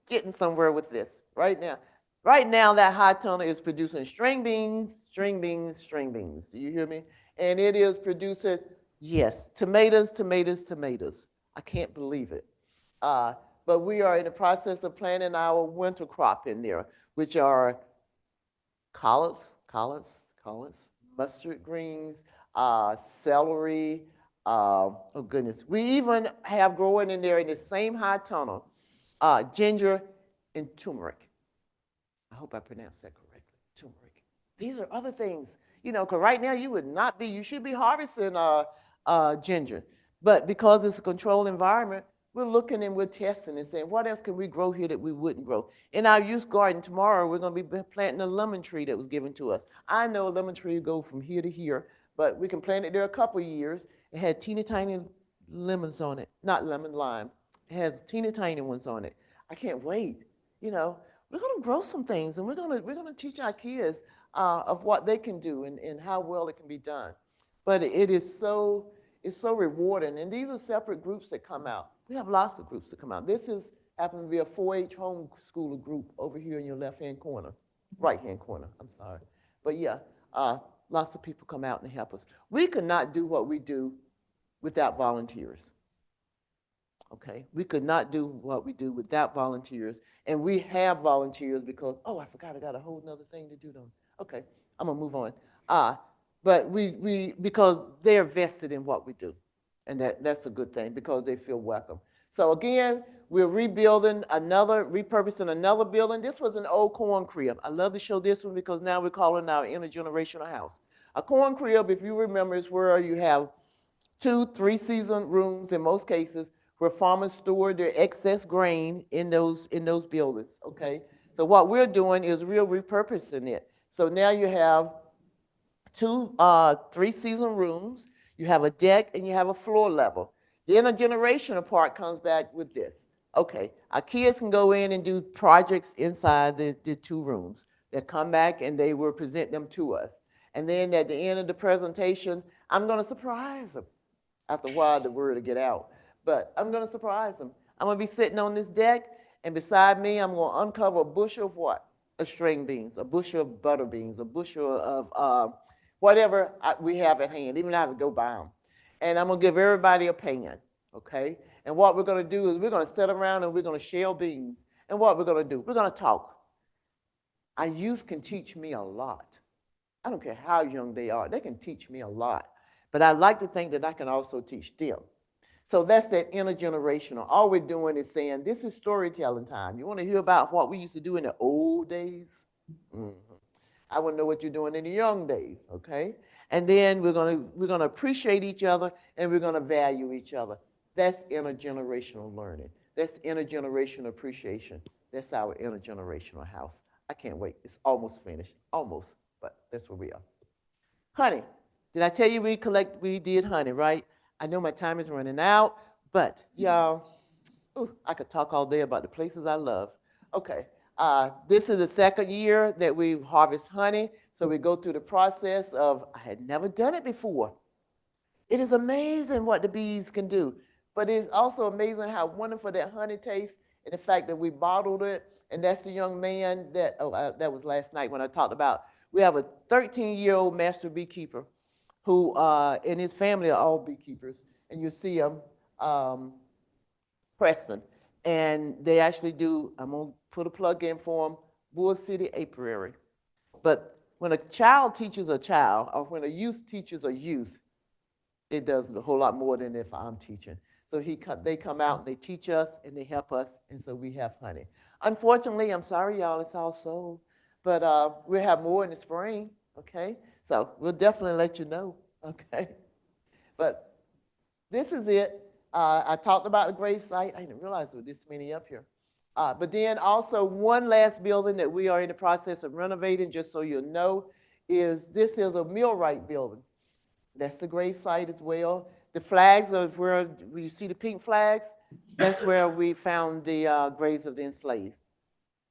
getting somewhere with this right now. Right now, that high tunnel is producing string beans, string beans, string beans. Do you hear me? And it is producing, yes, tomatoes, tomatoes, tomatoes. I can't believe it. But we are in the process of planting our winter crop in there, which are collards, mustard greens, celery, oh goodness. We even have growing in there in the same high tunnel, ginger and turmeric. I hope I pronounced that correctly, turmeric. These are other things, you know, because right now you should be harvesting ginger. But because it's a controlled environment, we're looking and we're testing and saying, what else can we grow here that we wouldn't grow? In our youth garden tomorrow, we're going to be planting a lemon tree that was given to us. I know a lemon tree will go from here to here, but we can plant it there a couple of years. It had teeny tiny lemons on it, not lemon, lime. It has teeny tiny ones on it. I can't wait. You know, we're going to grow some things, and we're going to teach our kids of what they can do and how well it can be done. But it's so rewarding, and these are separate groups that come out. We have lots of groups that come out. This happens to be a 4-H homeschooler group over here in your left-hand corner, right-hand corner, I'm sorry. But yeah, lots of people come out and help us. We could not do what we do without volunteers. Okay, we could not do what we do without volunteers, and we have volunteers because, I forgot I got a whole nother thing to do though. Okay, I'm gonna move on. But because they're vested in what we do, and that's a good thing because they feel welcome. So again, we're repurposing another building. This was an old corn crib. I love to show this one because now we're calling our intergenerational house. A corn crib, if you remember, is where you have 2-3 season rooms in most cases, where farmers store their excess grain in those buildings, okay? So what we're doing is we're repurposing it. So now you have 2 3-season rooms. You have a deck and you have a floor level. The intergenerational part comes back with this. Okay, our kids can go in and do projects inside the 2 rooms. They'll come back and they will present them to us. And then at the end of the presentation, I'm going to surprise them. After a while, the word will get out. But I'm going to surprise them. I'm going to be sitting on this deck, and beside me, I'm going to uncover a bushel of what? Of string beans, a bushel of butter beans, a bushel of whatever we have at hand, even I have to go buy them. And I'm going to give everybody a pan, okay? And what we're going to do is we're going to sit around and we're going to shell beans. And what we're going to do, we're going to talk. Our youth can teach me a lot. I don't care how young they are. They can teach me a lot. But I like to think that I can also teach them. So that's that intergenerational. All we're doing is saying, this is storytelling time. You want to hear about what we used to do in the old days? Mm-hmm. I want to know what you're doing in the young days, okay? And then we're gonna appreciate each other and we're gonna value each other. That's intergenerational learning. That's intergenerational appreciation. That's our intergenerational house. I can't wait. It's almost finished. Almost, but that's where we are. Honey. Did I tell you we did honey, right? I know my time is running out, but y'all, I could talk all day about the places I love. Okay, this is the 2nd year that we harvest honey. So we go through the process of, I had never done it before. It is amazing what the bees can do, but it's also amazing how wonderful that honey tastes and the fact that we bottled it. And that's the young man that, that was last night when I talked about, we have a 13-year-old master beekeeper who and his family are all beekeepers, and you see them, Preston, and they actually do, I'm going to put a plug in for them, Bull City Apiary. But when a child teaches a child, or when a youth teaches a youth, it does a whole lot more than if I'm teaching. So they come out and they teach us and they help us, and so we have honey. Unfortunately, I'm sorry, y'all, it's all sold, but we'll have more in the spring, okay? So we'll definitely let you know, okay? But this is it. I talked about the grave site. I didn't realize there were this many up here. But then also one last building that we are in the process of renovating, just so you know, is this is a millwright building. That's the grave site as well. The flags are where you see the pink flags. That's where we found the graves of the enslaved.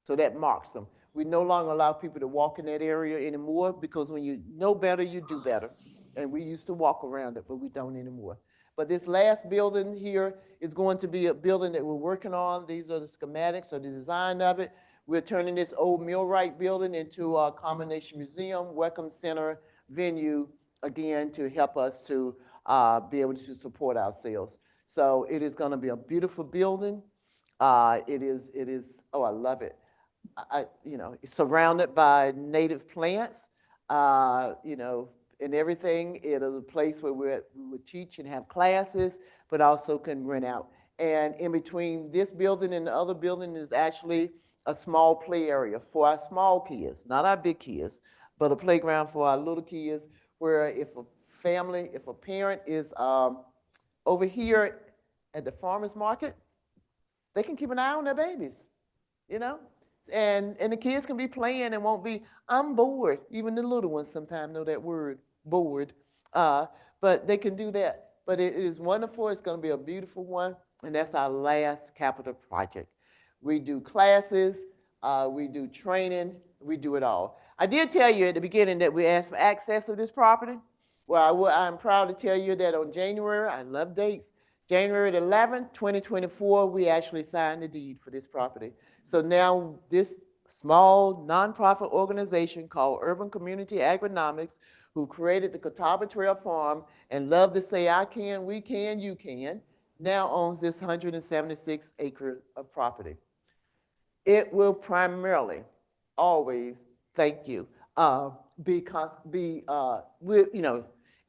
So that marks them. We no longer allow people to walk in that area anymore because when you know better, you do better. And we used to walk around it, but we don't anymore. But this last building here is going to be a building that we're working on. These are the schematics or the design of it. We're turning this old millwright building into a combination museum, welcome center, venue, again, to help us to be able to support ourselves. So it is going to be a beautiful building. It is, oh, I love it. It's surrounded by native plants, and everything. It is a place where we would teach and have classes, but also can rent out. And in between this building and the other building is actually a small play area for our small kids, not our big kids, but a playground for our little kids where if a parent is over here at the farmer's market, they can keep an eye on their babies, And the kids can be playing and won't be, I'm bored. Even the little ones sometimes know that word, bored. But they can do that. But it is wonderful. It's going to be a beautiful one. And that's our last capital project. We do classes. We do training. We do it all. I did tell you at the beginning that we asked for access to this property. Well, I'm proud to tell you that on January, I love dates, January 11th, 2024, we actually signed the deed for this property. So now this small nonprofit organization called Urban Community AgriNomics, who created the Catawba Trail Farm and love to say, I can, we can, you can, now owns this 176 acres of property. It will primarily always, thank you,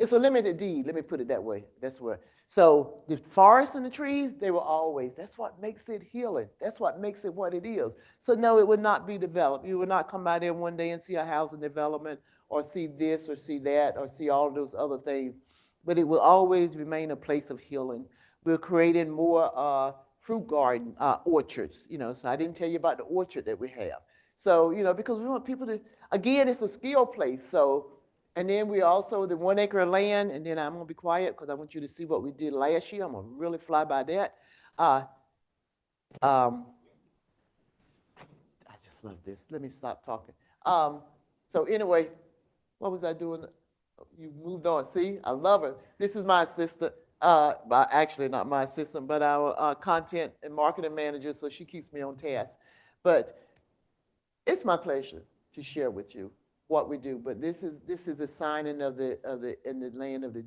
it's a limited deed, let me put it that way, that's where. So the forest and the trees, they were always, that's what makes it healing. That's what makes it what it is. So no, it would not be developed. You would not come by there one day and see a housing development or see this or see that or see all those other things. But it will always remain a place of healing. We're creating more fruit garden, orchards, so I didn't tell you about the orchard that we have. So, because we want people to, again, it's a skill place. So And then we also, the 1 acre of land, and then I'm gonna be quiet because I want you to see what we did last year. I'm gonna really fly by that. Uh, um, I just love this. Let me stop talking. So anyway, what was I doing? You moved on. See, I love her. This is my assistant. Actually, not my assistant, but our content and marketing manager. So she keeps me on task. But it's my pleasure to share with you what we do. But this is the signing of the in the land of the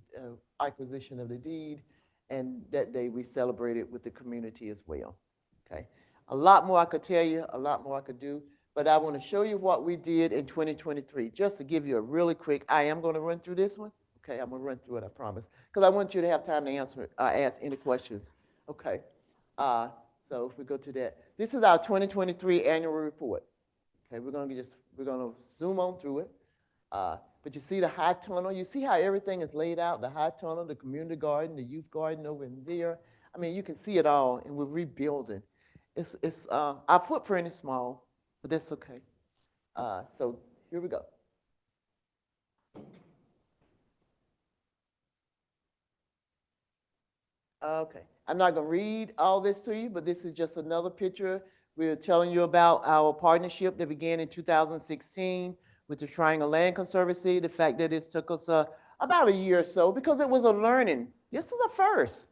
acquisition of the deed, and that day we celebrated with the community as well. Okay, a lot more I could tell you, a lot more I could do, but I want to show you what we did in 2023. Just to give you a really quick, I am going to run through this one. Okay, I'm going to run through it, I promise, because I want you to have time to answer, ask any questions. Okay, so if we go to that, this is our 2023 annual report. Okay, we're gonna zoom on through it. But you see the high tunnel. You see how everything is laid out. The high tunnel, the community garden, the youth garden over in there. I mean, you can see it all, and we're rebuilding. It's our footprint is small, but that's okay. So here we go. Okay, I'm not going to read all this to you, but this is just another picture. We're telling you about our partnership that began in 2016 with the Triangle Land Conservancy. The fact that it took us about a year or so because it was a learning. This is a first.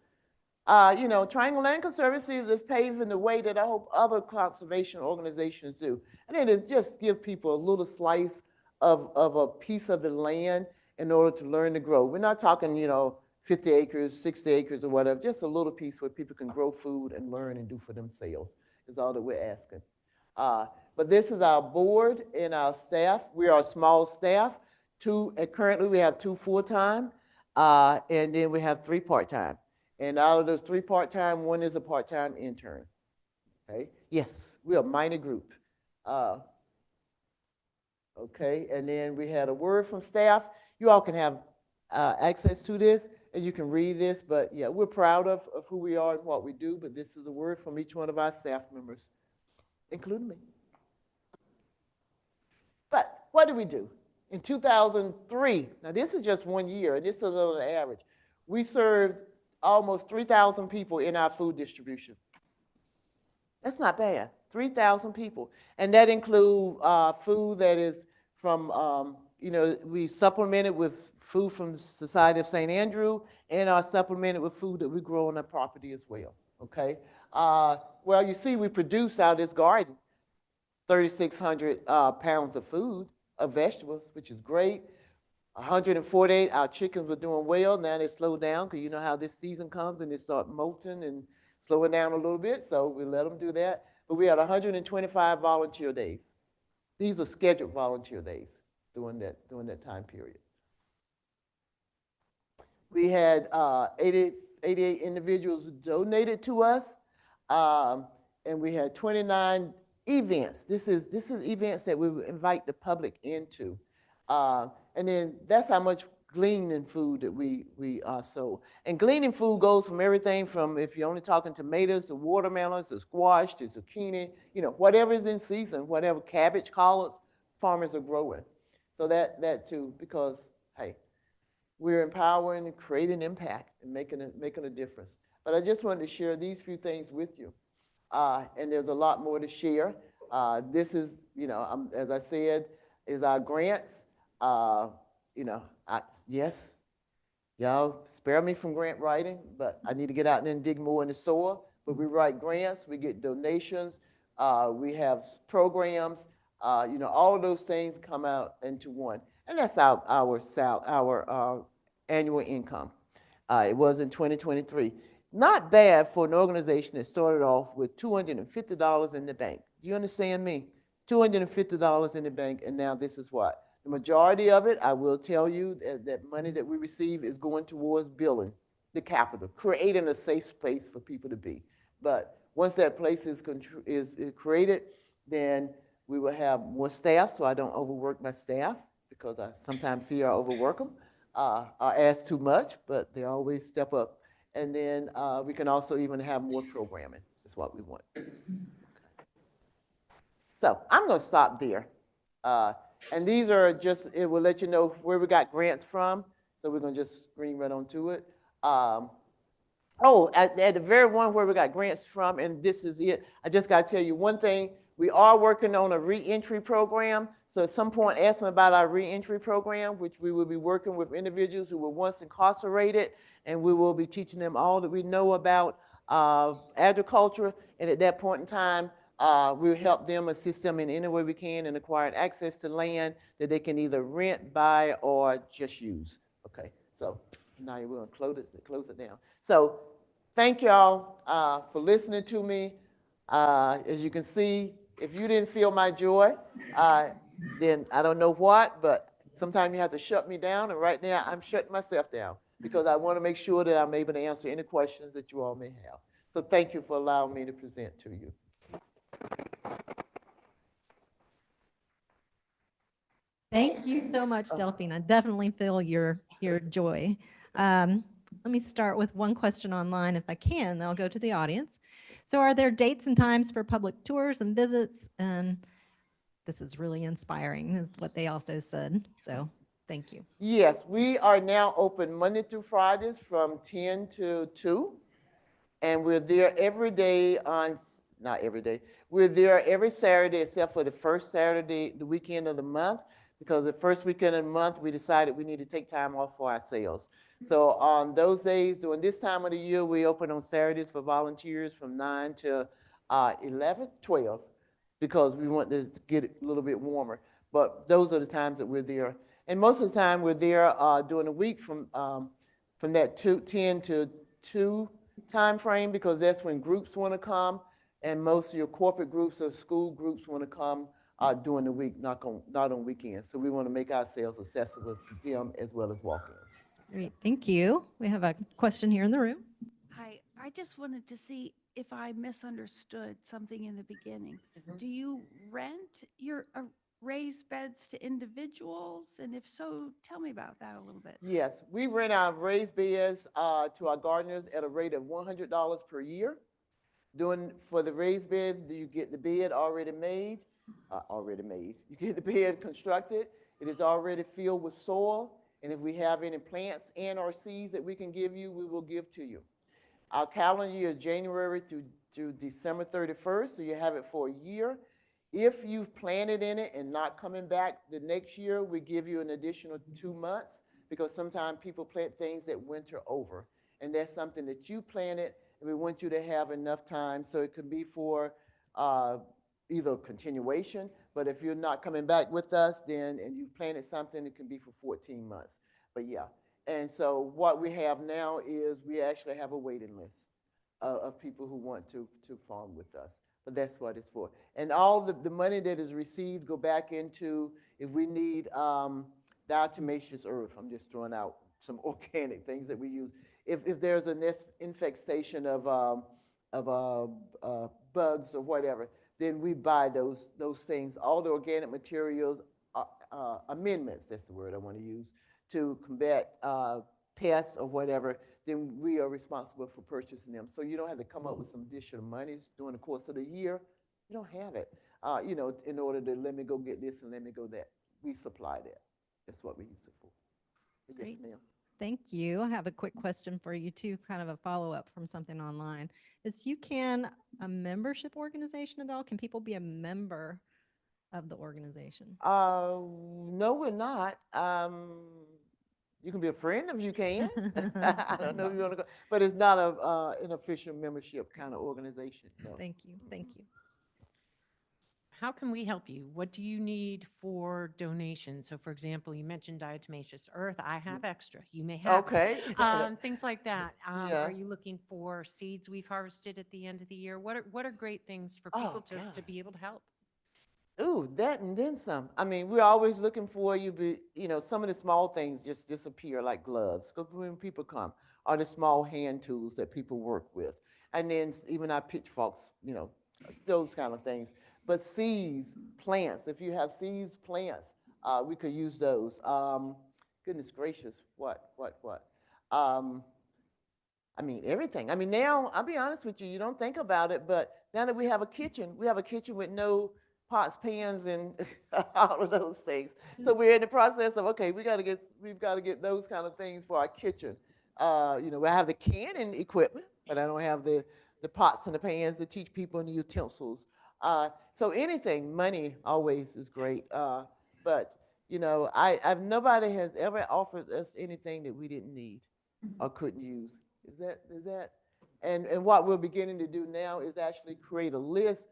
You know, Triangle Land Conservancy is paving the way that I hope other conservation organizations do. And it is just give people a little slice of a piece of the land in order to learn to grow. We're not talking, you know, 50 acres, 60 acres or whatever, just a little piece where people can grow food and learn and do for themselves is all that we're asking. But this is our board and our staff. We are a small staff. Currently we have 2 full-time, and then we have 3 part-time. And out of those 3 part-time, 1 is a part-time intern. Okay. Yes, we're a minor group. Okay, and then we had a word from staff. You all can have access to this, and you can read this, but yeah, we're proud of who we are and what we do, but this is a word from each one of our staff members, including me. But what did we do? In 2003, now this is just 1 year, and this is an average, we served almost 3,000 people in our food distribution. That's not bad, 3,000 people. And that includes food that is from, you know, we supplemented with food from Society of St. Andrew and are supplemented with food that we grow on our property as well, okay? Well, you see we produce out of this garden 3,600 pounds of food, of vegetables, which is great. 148, our chickens were doing well. Now they slow down because you know how this season comes and they start molting and slowing down a little bit, so we let them do that. But we had 125 volunteer days. These are scheduled volunteer days during that time period. We had 88 individuals who donated to us, and we had 29 events. This is events that we invite the public into. And then that's how much gleaning food that we sold. And gleaning food goes from everything from, if you're only talking tomatoes, to watermelons, to squash, to zucchini, you know, whatever is in season, whatever cabbage, collards, farmers are growing. So that too, because, hey, we're empowering and creating impact and making a difference. But I just wanted to share these few things with you. And there's a lot more to share. This is, you know, as I said, is our grants. You know, yes, y'all spare me from grant writing, but I need to get out there and dig more in the soil. But we write grants, we get donations, we have programs, you know, all of those things come out into one. And that's our annual income. It was in 2023. Not bad for an organization that started off with $250 in the bank. Do you understand me? $250 in the bank, and now this is what? The majority of it, I will tell you, that money that we receive is going towards building the capital, creating a safe space for people to be. But once that place is created, then we will have more staff, so I don't overwork my staff, because I sometimes fear I overwork them. I ask too much, but they always step up. And then we can also even have more programming. That's what we want. So I'm going to stop there. And these are just, it will let you know where we got grants from. So we're going to just screen right onto it. At the very one where we got grants from, and this is it. I just got to tell you one thing. We are working on a reentry program. So at some point, ask them about our reentry program, which we will be working with individuals who were once incarcerated, and we will be teaching them all that we know about agriculture. And at that point in time, we'll help them, assist them in any way we can in acquiring access to land that they can either rent, buy, or just use. Okay, so now we're going to close it down. So thank y'all for listening to me. As you can see, if you didn't feel my joy, then I don't know what, but sometimes you have to shut me down. And right now I'm shutting myself down because I want to make sure that I'm able to answer any questions that you all may have. So thank you for allowing me to present to you. Thank you so much, Delphine. I definitely feel your joy. Let me start with one question online, if I can, then I'll go to the audience. So are there dates and times for public tours and visits? And this is really inspiring, is what they also said. So thank you. Yes, we are now open Monday through Fridays from 10 to 2. And we're there every day not every day, we're there every Saturday except for the first Saturday, the weekend of the month, because the first weekend of the month, we decided we need to take time off for ourselves. So on those days, during this time of the year, we open on Saturdays for volunteers from 9 to 12, because we want to get it a little bit warmer. But those are the times that we're there. And most of the time, we're there during the week from that 10 to 2 time frame, because that's when groups want to come, and most of your corporate groups or school groups want to come during the week, not on weekends. So we want to make ourselves accessible for them as well as walk-ins. Great, thank you. We have a question here in the room. Hi, I just wanted to see if I misunderstood something in the beginning. Do you rent your raised beds to individuals? And if so, tell me about that a little bit. Yes, we rent our raised beds to our gardeners at a rate of $100 per year. For the raised bed, you get the bed already made. You get the bed constructed. It is already filled with soil. And if we have any plants and or seeds that we can give you, we will give to you. Our calendar year is January through December 31st, so you have it for a year. If you've planted in it and not coming back the next year, we give you an additional 2 months, because sometimes people plant things that winter over. And that's something that you planted, and we want you to have enough time. So it could be for either continuation, but if you're not coming back with us, then, and you've planted something, it can be for 14 months. But yeah. And so what we have now is we actually have a waiting list of people who want to farm with us. But that's what it's for. And all the money that is received go back into, if we need diatomaceous earth, I'm just throwing out some organic things that we use. If there's an infestation of bugs or whatever, then we buy those things, all the organic materials, amendments, that's the word I want to use, to combat pests or whatever, then we are responsible for purchasing them. So you don't have to come up with some additional monies during the course of the year. You don't have it, in order to let me go get this and let me go that. We supply that. That's what we use it for. Yes, ma'am. Thank you. I have a quick question for you too, kind of a follow-up from something online. Is UCAN a membership organization at all? Can people be a member of the organization? No, we're not. You can be a friend if you can. I don't know if you want to go, but it's not an official membership kind of organization. No. Thank you. Thank you. How can we help you? What do you need for donations? So for example, you mentioned diatomaceous earth. I have extra. You may have. Okay. Things like that. Yeah. Are you looking for seeds we've harvested at the end of the year? What are great things for people to be able to help? Ooh, that and then some. I mean, we're always looking for you, but some of the small things just disappear, like gloves, because when people come, or the small hand tools that people work with. And then even our pitchforks, those kind of things. But seeds, plants, if you have seeds, plants, we could use those. Goodness gracious, what? I mean, everything. I mean, now, I'll be honest with you, you don't think about it, but now that we have a kitchen with no pots, pans, and all of those things. So we're in the process of, okay, we've got to get those kind of things for our kitchen. We have the canning equipment, but I don't have the pots and the pans to teach people and the utensils. So anything, money always is great. But nobody has ever offered us anything that we didn't need or couldn't use. Is that? And what we're beginning to do now is actually create a list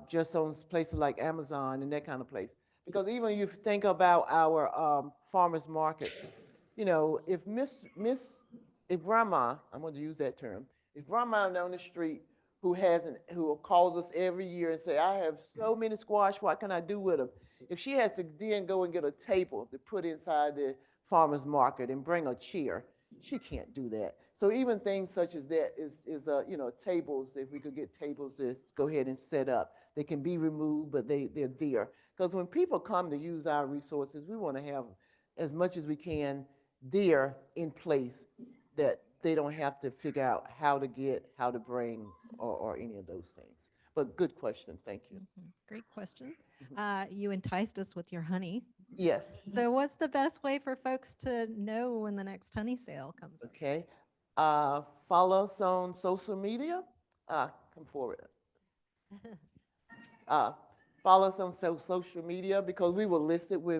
just on places like Amazon and that kind of place. Because even if you think about our farmers market, if grandma, I'm going to use that term, if grandma down the street who calls us every year and say, I have so many squash, what can I do with them? If she has to then go and get a table to put inside the farmer's market and bring a chair, she can't do that. So even things such as that is tables, if we could get tables to go ahead and set up. They can be removed, but they're there. Because when people come to use our resources, we want to have as much as we can there in place that they don't have to figure out how to bring, or any of those things. But good question, thank you. Great question. You enticed us with your honey. Yes, So what's the best way for folks to know when the next honey sale comes up? okay. Follow us on social media. Come forward. Follow us on social media, because we will list it we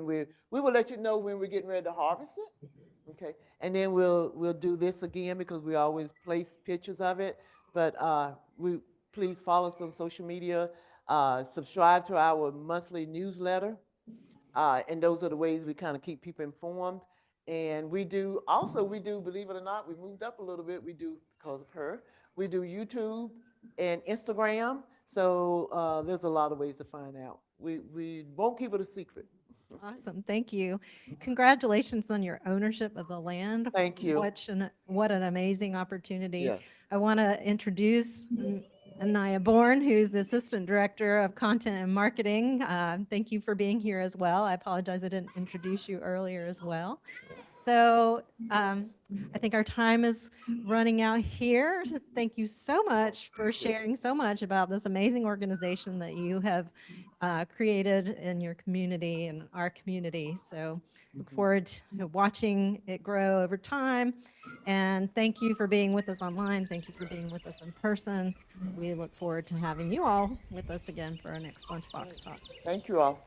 will let you know when we're getting ready to harvest it. Okay, and then we'll do this again, because we always place pictures of it. But please follow us on social media. Subscribe to our monthly newsletter, and those are the ways we kind of keep people informed. And we do, believe it or not, we moved up a little bit. We do, because of her, we do YouTube and Instagram. So there's a lot of ways to find out. We won't keep it a secret. Awesome, thank you. Congratulations on your ownership of the land. Thank you. What an amazing opportunity. Yeah. I want to introduce Anaya Bourne, who's the Assistant Director of Content and Marketing. Thank you for being here as well. I apologize I didn't introduce you earlier as well. So I think our time is running out here. So thank you so much for sharing so much about this amazing organization that you have created in your community and our community. So look forward to watching it grow over time. And thank you for being with us online. Thank you for being with us in person. We look forward to having you all with us again for our next Lunchbox Talk. Thank you all.